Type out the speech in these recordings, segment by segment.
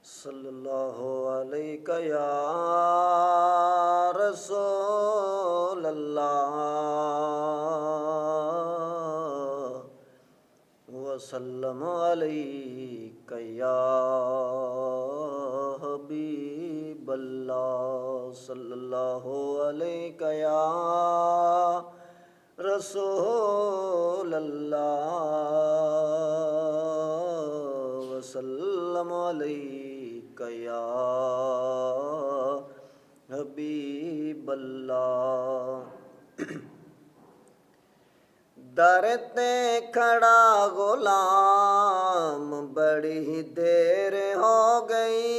सल्लल्लाहु अलैका या रसूल अल्लाह वसल्लम अलैका या हबीब अल्लाह सल्लल्लाहु अलैका या रसूल अल्लाह वसल्लम अलैका या हबीब अल्लाह। दर ते खड़ा गुलाम बड़ी देर हो गई,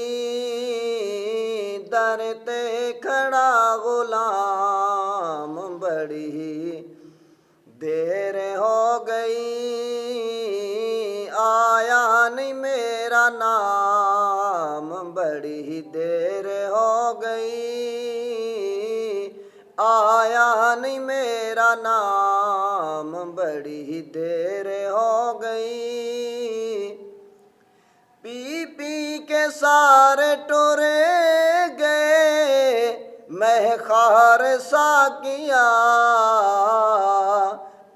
दर ते खड़ा गुलाम बड़ी देर हो गई, आया नहीं मेरा नाम बड़ी देर हो गई, आया नहीं मेरा नाम बड़ी देर हो गई। पी पी के सारे टुरे गए मैं खार सा किया,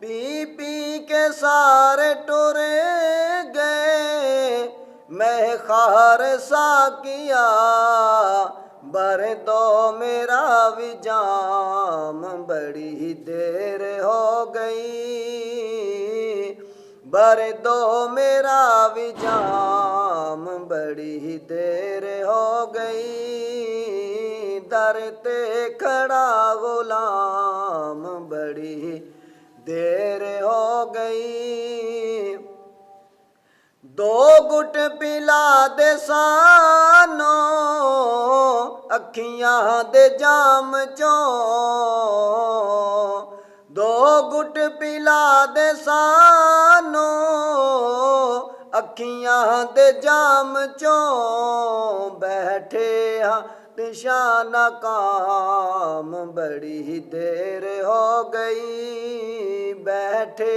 पी पी के सारे टुरे गए मैं खार सा किया, भर दो मेरा विजाम बड़ी देर हो गई, भर दो मेरा विजाम बड़ी देर हो गई, दर ते खड़ा गुलाम बड़ी देर हो गई। दो गुट पिला दे सानो अखियां दे जाम चों, दो गुट पिला दे सानो अखियां दे जाम चों, बैठे हाँ निशाना काम बड़ी देर हो गई, बैठे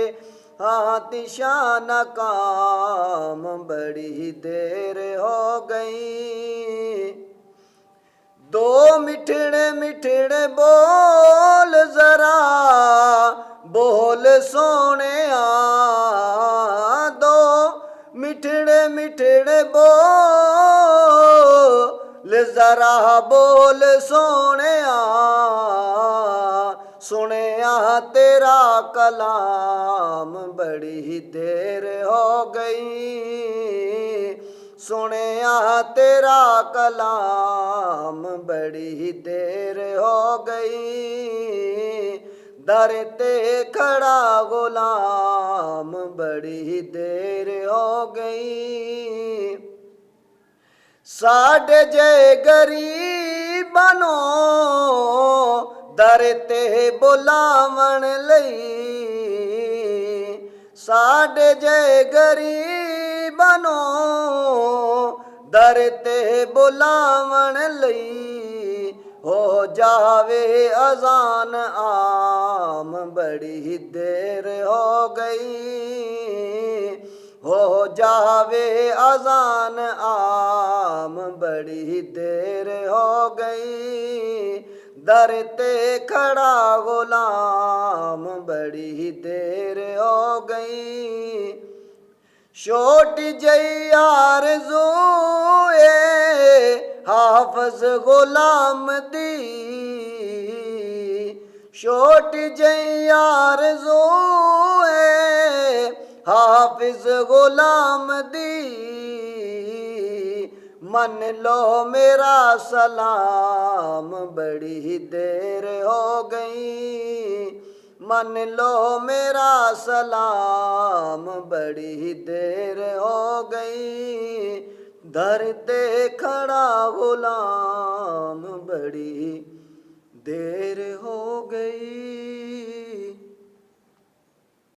हाथ शाना काम बड़ी देर हो गई। दो मिठड़े मिठड़े बोल जरा बोल सोने आ, दो मिठड़े मिठड़े बोल जरा बोल सोने आ, सुने आ तेरा कलाम बड़ी देर हो गई, सुने आ तेरा कलाम बड़ी देर हो गई, दर ते खड़ा गुलाम बड़ी देर हो गई। साढ़े जय गरीबनो दर ते बुलावन लई, साढ़े जय गरीबनो दर ते बुलावन लई, हो जावे अजान आम बड़ी देर हो गई, हो जावे अजान आम बड़ी देर हो गई, दर ते खड़ा गुलाम बड़ी देर हो गई। छोटी जई आरज़ूए हाफिज गुलाम दी, छोटी जई आरज़ूए हाफिज गुलाम दी, मन लो मेरा सलाम बड़ी देर हो गई, मन लो मेरा सलाम बड़ी देर हो गई, दर ते खड़ा गुलाम बड़ी देर हो गई।